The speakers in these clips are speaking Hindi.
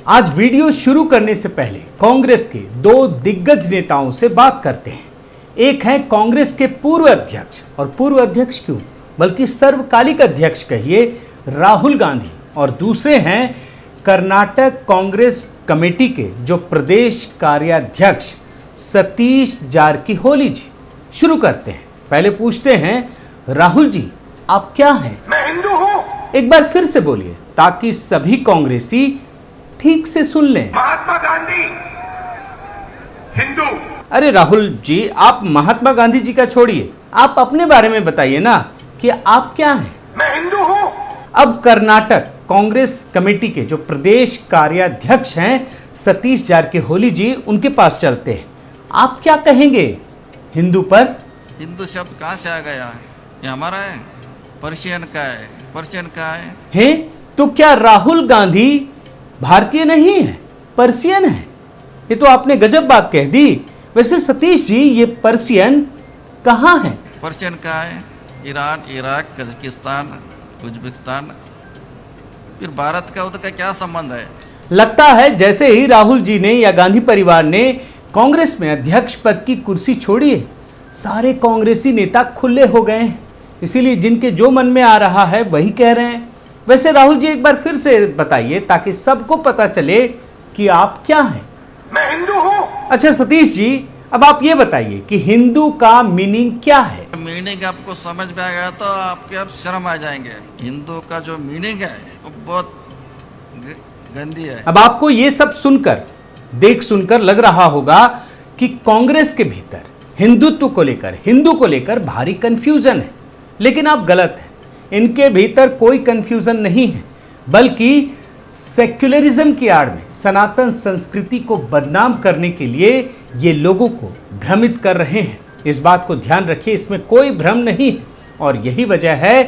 आज वीडियो शुरू करने से पहले कांग्रेस के दो दिग्गज नेताओं से बात करते हैं। एक है कांग्रेस के पूर्व अध्यक्ष, और पूर्व अध्यक्ष क्यों बल्कि सर्वकालिक अध्यक्ष कहिए, राहुल गांधी, और दूसरे हैं कर्नाटक कांग्रेस कमेटी के जो प्रदेश कार्याध्यक्ष सतीश जारकीहोली जी। शुरू करते हैं। पहले पूछते हैं, राहुल जी आप क्या हैं? मैं हिंदू हूं। एक बार फिर से बोलिए ताकि सभी कांग्रेसी ठीक से सुन लें। महात्मा गांधी हिंदू। अरे राहुल जी, आप महात्मा गांधी जी का छोड़िए, आप अपने बारे में बताइए ना कि आप क्या हैं? मैं हिंदू हूं। अब कर्नाटक कांग्रेस कमेटी के जो प्रदेश कार्याध्यक्ष हैं सतीश जारकीहोली जी, उनके पास चलते हैं। आप क्या कहेंगे हिंदू पर? हिंदू शब्द कहाँ से आ गया है? ये हमारा है, पर्शियन का है। पर्शियन का है तो क्या राहुल गांधी भारतीय नहीं है, पर्शियन है? ये तो आपने गजब बात कह दी। वैसे सतीश जी, ये पर्शियन कहाँ है? पर्शियन का है ईरान, इराक, कजाकिस्तान, उज्बेकिस्तान। फिर भारत का उधर का क्या संबंध है? लगता है जैसे ही राहुल जी ने या गांधी परिवार ने कांग्रेस में अध्यक्ष पद की कुर्सी छोड़ी है, सारे कांग्रेसी नेता खुले हो गए हैं। इसीलिए जिनके जो मन में आ रहा है वही कह रहे हैं। वैसे राहुल जी एक बार फिर से बताइए ताकि सबको पता चले कि आप क्या हैं। मैं हिंदू हूं। अच्छा सतीश जी, अब आप ये बताइए कि हिंदू का मीनिंग क्या है? मीनिंग आपको समझ में आ गया तो आपके अब शर्म आ जाएंगे। हिंदू का जो मीनिंग है वो बहुत गंदी है। अब आपको ये सब सुनकर, देख सुनकर लग रहा होगा कि कांग्रेस के भीतर हिंदुत्व को लेकर, हिंदू को लेकर भारी कंफ्यूजन है, लेकिन आप गलत हैं। इनके भीतर कोई कंफ्यूजन नहीं है, बल्कि सेक्युलरिज्म की आड़ में सनातन संस्कृति को बदनाम करने के लिए ये लोगों को भ्रमित कर रहे हैं। इस बात को ध्यान रखिए, इसमें कोई भ्रम नहीं है। और यही वजह है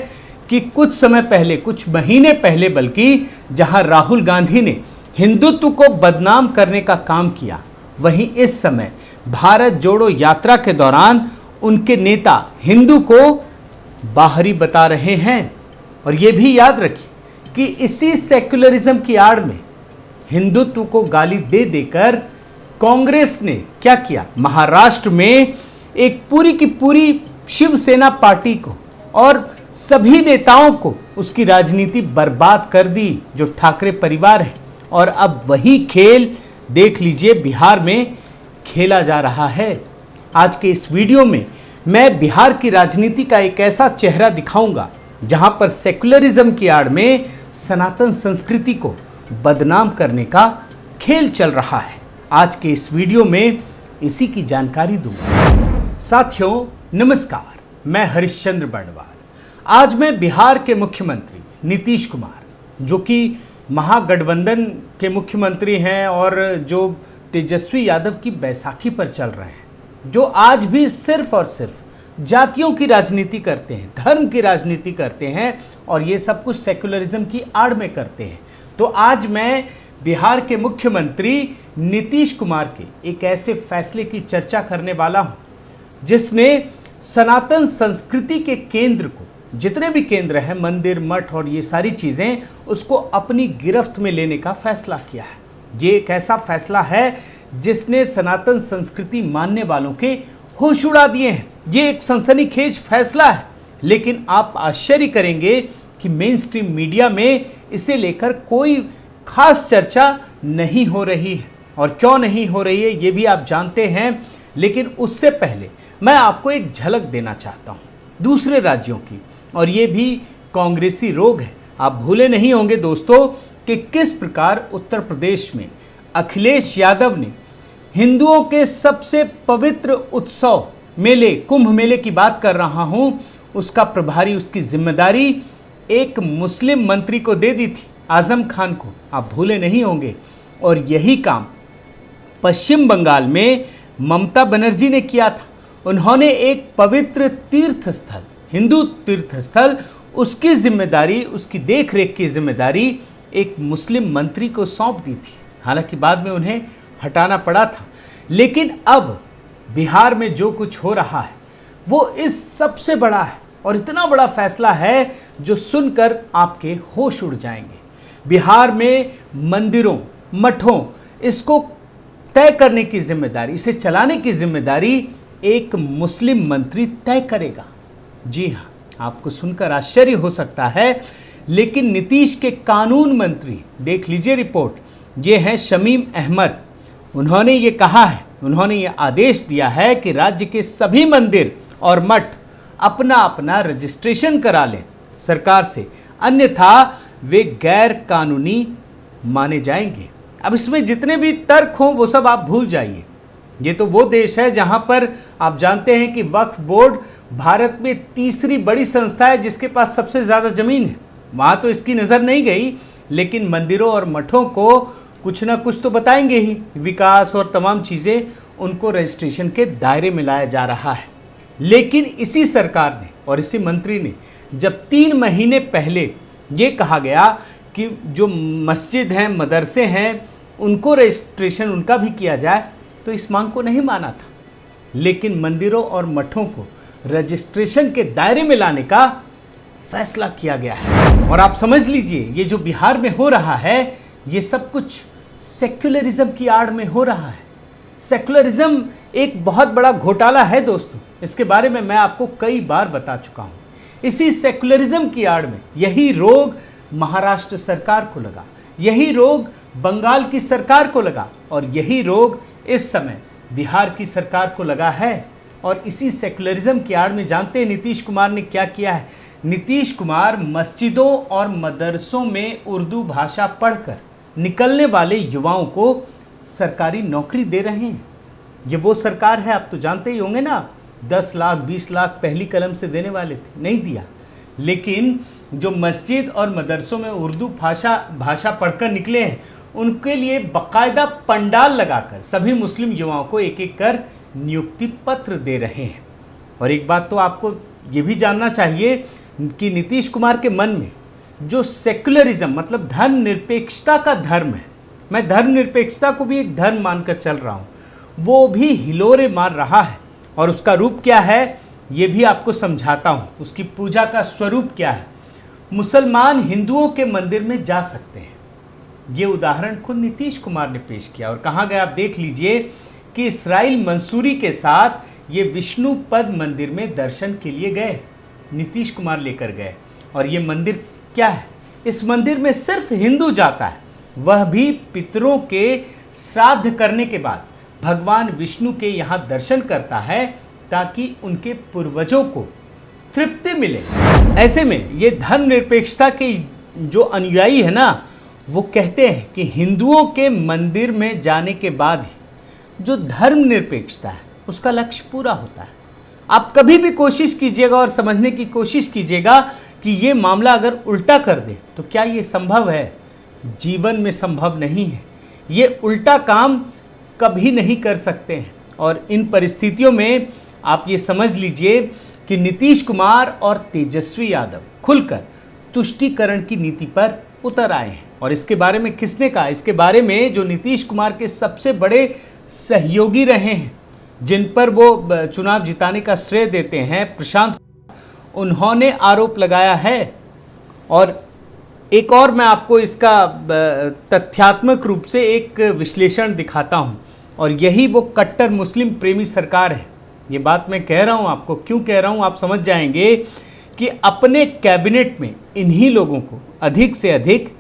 कि कुछ समय पहले, कुछ महीने पहले बल्कि, जहां राहुल गांधी ने हिंदुत्व को बदनाम करने का काम किया, वहीं इस समय भारत जोड़ो यात्रा के दौरान उनके नेता हिंदू को बाहरी बता रहे हैं। और ये भी याद रखिए कि इसी सेक्युलरिज्म की आड़ में हिंदुत्व को गाली दे देकर कांग्रेस ने क्या किया, महाराष्ट्र में एक पूरी की पूरी शिवसेना पार्टी को और सभी नेताओं को उसकी राजनीति बर्बाद कर दी, जो ठाकरे परिवार है। और अब वही खेल देख लीजिए बिहार में खेला जा रहा है। आज के इस वीडियो में मैं बिहार की राजनीति का एक ऐसा चेहरा दिखाऊंगा जहां पर सेक्युलरिज्म की आड़ में सनातन संस्कृति को बदनाम करने का खेल चल रहा है। आज के इस वीडियो में इसी की जानकारी दूंगा। साथियों नमस्कार, मैं हरिश्चंद्र बर्णवाल। आज मैं बिहार के मुख्यमंत्री नीतीश कुमार, जो कि महागठबंधन के मुख्यमंत्री हैं और जो तेजस्वी यादव की बैसाखी पर चल रहे हैं, जो आज भी सिर्फ और सिर्फ जातियों की राजनीति करते हैं, धर्म की राजनीति करते हैं, और ये सब कुछ सेक्युलरिज्म की आड़ में करते हैं। तो आज मैं बिहार के मुख्यमंत्री नीतीश कुमार के एक ऐसे फैसले की चर्चा करने वाला हूं, जिसने सनातन संस्कृति के केंद्र को, जितने भी केंद्र हैं, मंदिर, मठ और ये सारी चीज़ें, उसको अपनी गिरफ्त में लेने का फैसला किया है। ये एक ऐसा फैसला है जिसने सनातन संस्कृति मानने वालों के होश उड़ा दिए हैं। ये एक सनसनीखेज फैसला है, लेकिन आप आश्चर्य करेंगे कि मेन स्ट्रीम मीडिया में इसे लेकर कोई खास चर्चा नहीं हो रही है। और क्यों नहीं हो रही है ये भी आप जानते हैं, लेकिन उससे पहले मैं आपको एक झलक देना चाहता हूँ दूसरे राज्यों की, और ये भी कांग्रेसी रोग है। आप भूले नहीं होंगे दोस्तों कि किस प्रकार उत्तर प्रदेश में अखिलेश यादव ने हिंदुओं के सबसे पवित्र उत्सव मेले, कुंभ मेले की बात कर रहा हूं, उसका प्रभारी, उसकी जिम्मेदारी एक मुस्लिम मंत्री को दे दी थी, आजम खान को। आप भूले नहीं होंगे। और यही काम पश्चिम बंगाल में ममता बनर्जी ने किया था। उन्होंने एक पवित्र तीर्थ स्थल, हिंदू तीर्थ स्थल, उसकी जिम्मेदारी, उसकी देखरेख की जिम्मेदारी एक मुस्लिम मंत्री को सौंप दी थी। हालांकि बाद में उन्हें हटाना पड़ा था। लेकिन अब बिहार में जो कुछ हो रहा है वो इस सबसे बड़ा है, और इतना बड़ा फैसला है जो सुनकर आपके होश उड़ जाएंगे। बिहार में मंदिरों मठों, इसको तय करने की जिम्मेदारी, इसे चलाने की जिम्मेदारी एक मुस्लिम मंत्री तय करेगा। जी हाँ, आपको सुनकर आश्चर्य हो सकता है, लेकिन नीतीश के कानून मंत्री, देख लीजिए रिपोर्ट, ये हैं शमीम अहमद। उन्होंने ये कहा है, उन्होंने ये आदेश दिया है कि राज्य के सभी मंदिर और मठ अपना अपना रजिस्ट्रेशन करा लें सरकार से, अन्यथा वे गैर कानूनी माने जाएंगे। अब इसमें जितने भी तर्क हों वो सब आप भूल जाइए। ये तो वो देश है जहां पर आप जानते हैं कि वक्फ बोर्ड भारत में तीसरी बड़ी संस्था है जिसके पास सबसे ज़्यादा ज़मीन है। वहाँ तो इसकी नज़र नहीं गई, लेकिन मंदिरों और मठों को कुछ ना कुछ तो बताएंगे ही, विकास और तमाम चीज़ें, उनको रजिस्ट्रेशन के दायरे में लाया जा रहा है। लेकिन इसी सरकार ने और इसी मंत्री ने जब 3 महीने पहले ये कहा गया कि जो मस्जिद हैं, मदरसे हैं, उनको रजिस्ट्रेशन उनका भी किया जाए, तो इस मांग को नहीं माना था। लेकिन मंदिरों और मठों को रजिस्ट्रेशन के दायरे में लाने का फैसला किया गया है। और आप समझ लीजिए, ये जो बिहार में हो रहा है, ये सब कुछ सेक्युलरिज्म की आड़ में हो रहा है। सेक्युलरिज्म एक बहुत बड़ा घोटाला है दोस्तों, इसके बारे में मैं आपको कई बार बता चुका हूँ। इसी सेक्युलरिज्म की आड़ में यही रोग महाराष्ट्र सरकार को लगा, यही रोग बंगाल की सरकार को लगा, और यही रोग इस समय बिहार की सरकार को लगा है। और इसी सेक्युलरिज्म की आड़ में जानते हैं नीतीश कुमार ने क्या किया है? नीतीश कुमार मस्जिदों और मदरसों में उर्दू भाषा पढ़कर निकलने वाले युवाओं को सरकारी नौकरी दे रहे हैं। ये वो सरकार है, आप तो जानते ही होंगे ना, 10 लाख 20 लाख पहली कलम से देने वाले थे, नहीं दिया। लेकिन जो मस्जिद और मदरसों में उर्दू भाषा पढ़कर निकले हैं, उनके लिए बाकायदा पंडाल लगाकर सभी मुस्लिम युवाओं को एक एक कर नियुक्ति पत्र दे रहे हैं। और एक बात तो आपको ये भी जानना चाहिए कि नीतीश कुमार के मन में जो सेक्युलरिज्म मतलब धर्मनिरपेक्षता का धर्म है, मैं धर्मनिरपेक्षता को भी एक धर्म मानकर चल रहा हूँ, वो भी हिलोरे मार रहा है। और उसका रूप क्या है ये भी आपको समझाता हूँ। उसकी पूजा का स्वरूप क्या है? मुसलमान हिंदुओं के मंदिर में जा सकते हैं, ये उदाहरण खुद नीतीश कुमार ने पेश किया। और कहाँ गए आप देख लीजिए कि इसराइल मंसूरी के साथ ये विष्णु पद मंदिर में दर्शन के लिए गए, नीतीश कुमार लेकर गए। और ये मंदिर क्या है? इस मंदिर में सिर्फ हिंदू जाता है, वह भी पितरों के श्राद्ध करने के बाद भगवान विष्णु के यहाँ दर्शन करता है ताकि उनके पूर्वजों को तृप्ति मिले। ऐसे में ये धर्मनिरपेक्षता के जो अनुयायी है ना, वो कहते हैं कि हिंदुओं के मंदिर में जाने के बाद ही जो धर्मनिरपेक्षता है उसका लक्ष्य पूरा होता है। आप कभी भी कोशिश कीजिएगा और समझने की कोशिश कीजिएगा कि ये मामला अगर उल्टा कर दे तो क्या ये संभव है? जीवन में संभव नहीं है। ये उल्टा काम कभी नहीं कर सकते हैं। और इन परिस्थितियों में आप ये समझ लीजिए कि नीतीश कुमार और तेजस्वी यादव खुलकर तुष्टीकरण की नीति पर उतर आए हैं। और इसके बारे में किसने कहा? इसके बारे में जो नीतीश कुमार के सबसे बड़े सहयोगी रहे हैं, जिन पर वो चुनाव जिताने का श्रेय देते हैं, प्रशांत, उन्होंने आरोप लगाया है। और एक और मैं आपको इसका तथ्यात्मक रूप से एक विश्लेषण दिखाता हूं, और यही वो कट्टर मुस्लिम प्रेमी सरकार है। ये बात मैं कह रहा हूं, आपको क्यों कह रहा हूं आप समझ जाएंगे कि अपने कैबिनेट में इन्हीं लोगों को अधिक से अधिक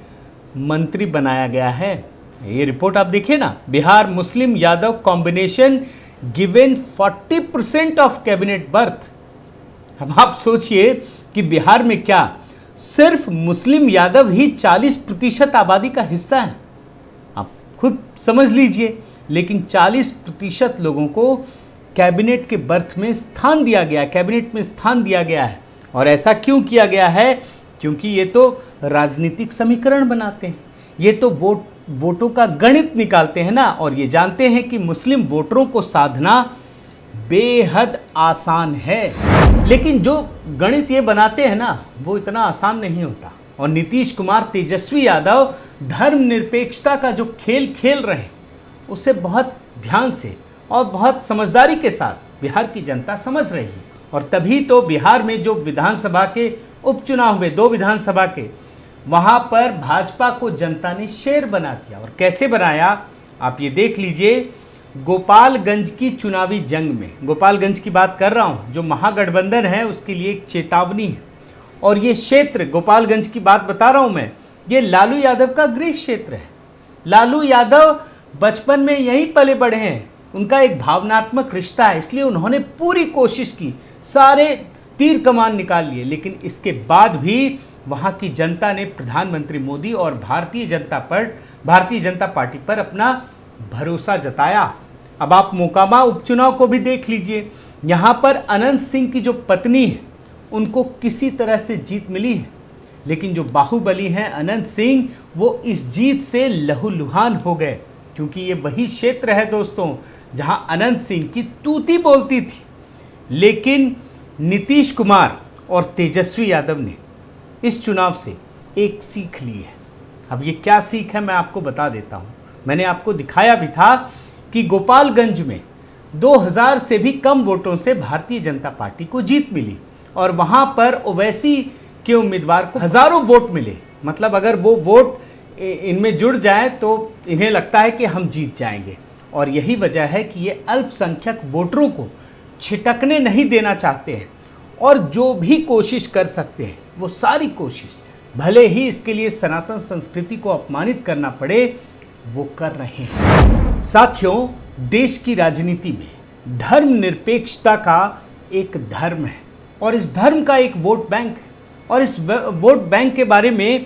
मंत्री बनाया गया है। ये रिपोर्ट आप देखिए ना, Bihar Muslim Yadav combination given 40% of cabinet berth. अब आप सोचिए कि बिहार में क्या सिर्फ मुस्लिम यादव ही 40% आबादी का हिस्सा है? आप खुद समझ लीजिए। लेकिन 40% लोगों को कैबिनेट के बर्थ में स्थान दिया गया, कैबिनेट में स्थान दिया गया है। और ऐसा क्यों किया गया है? क्योंकि ये तो राजनीतिक समीकरण बनाते हैं, ये तो वोटों का गणित निकालते हैं ना। और ये जानते हैं कि मुस्लिम वोटरों को साधना बेहद आसान है। लेकिन जो गणित ये बनाते हैं ना, वो इतना आसान नहीं होता। और नीतीश कुमार, तेजस्वी यादव धर्मनिरपेक्षता का जो खेल खेल रहे हैं, उसे बहुत ध्यान से और बहुत समझदारी के साथ बिहार की जनता समझ रही है। और तभी तो बिहार में जो विधानसभा के उपचुनाव हुए, 2 विधानसभा के, वहां पर भाजपा को जनता ने शेर बना दिया। और कैसे बनाया आप ये देख लीजिए। गोपालगंज की चुनावी जंग में, गोपालगंज की बात कर रहा हूं, जो महागठबंधन है उसके लिए एक चेतावनी है। और ये क्षेत्र, गोपालगंज की बात बता रहा हूं मैं, ये लालू यादव का गृह क्षेत्र है। लालू यादव बचपन में यहीं पले बढ़े हैं, उनका एक भावनात्मक रिश्ता है, इसलिए उन्होंने पूरी कोशिश की, सारे तीर कमान निकाल लिए। लेकिन इसके बाद भी वहां की जनता ने प्रधानमंत्री मोदी और भारतीय जनता पार्टी पर अपना भरोसा जताया। अब आप मोकामा उपचुनाव को भी देख लीजिए। यहां पर अनंत सिंह की जो पत्नी है उनको किसी तरह से जीत मिली है, लेकिन जो बाहुबली हैं अनंत सिंह, वो इस जीत से लहूलुहान हो गए, क्योंकि ये वही क्षेत्र है दोस्तों जहां अनंत सिंह की तूती बोलती थी। लेकिन नीतीश कुमार और तेजस्वी यादव ने इस चुनाव से एक सीख ली है। अब ये क्या सीख है मैं आपको बता देता हूं। मैंने आपको दिखाया भी था कि गोपालगंज में 2000 से भी कम वोटों से भारतीय जनता पार्टी को जीत मिली, और वहां पर ओवैसी के उम्मीदवार को हजारों वोट मिले। मतलब अगर वो वोट इनमें जुड़ जाए तो इन्हें लगता है कि हम जीत जाएंगे। और यही वजह है कि ये अल्पसंख्यक वोटरों को छिटकने नहीं देना चाहते हैं, और जो भी कोशिश कर सकते हैं वो सारी कोशिश, भले ही इसके लिए सनातन संस्कृति को अपमानित करना पड़े, वो कर रहे हैं। साथियों, देश की राजनीति में धर्मनिरपेक्षता का एक धर्म है, और इस धर्म का एक वोट बैंक है। और इस वोट बैंक के बारे में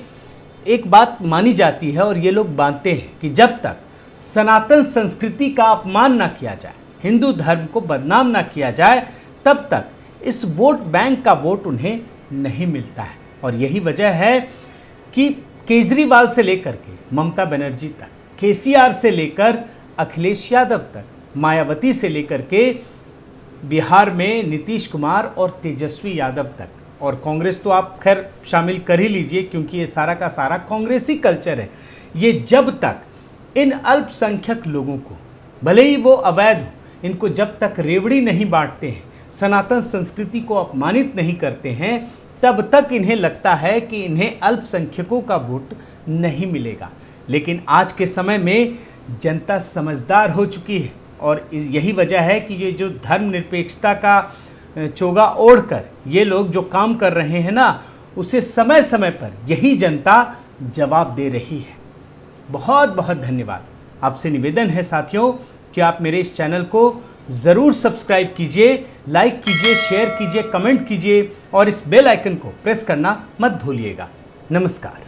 एक बात मानी जाती है, और ये लोग मानते हैं कि जब तक सनातन संस्कृति का अपमान ना किया जाए, हिंदू धर्म को बदनाम ना किया जाए, तब तक इस वोट बैंक का वोट उन्हें नहीं मिलता है। और यही वजह है कि केजरीवाल से लेकर के ममता बनर्जी तक, केसीआर से लेकर अखिलेश यादव तक, मायावती से लेकर के बिहार में नीतीश कुमार और तेजस्वी यादव तक, और कांग्रेस तो आप खैर शामिल कर ही लीजिए, क्योंकि ये सारा का सारा कांग्रेसी कल्चर है। ये जब तक इन अल्पसंख्यक लोगों को, भले ही वो अवैध हो, इनको जब तक रेवड़ी नहीं बांटते हैं, सनातन संस्कृति को अपमानित नहीं करते हैं, तब तक इन्हें लगता है कि इन्हें अल्पसंख्यकों का वोट नहीं मिलेगा। लेकिन आज के समय में जनता समझदार हो चुकी है, और यही वजह है कि ये जो धर्मनिरपेक्षता का चोगा ओढ़कर ये लोग जो काम कर रहे हैं ना, उसे समय समय पर यही जनता जवाब दे रही है। बहुत बहुत धन्यवाद। आपसे निवेदन है साथियों कि आप मेरे इस चैनल को ज़रूर सब्सक्राइब कीजिए, लाइक कीजिए, शेयर कीजिए, कमेंट कीजिए, और इस बेल आइकन को प्रेस करना मत भूलिएगा। नमस्कार।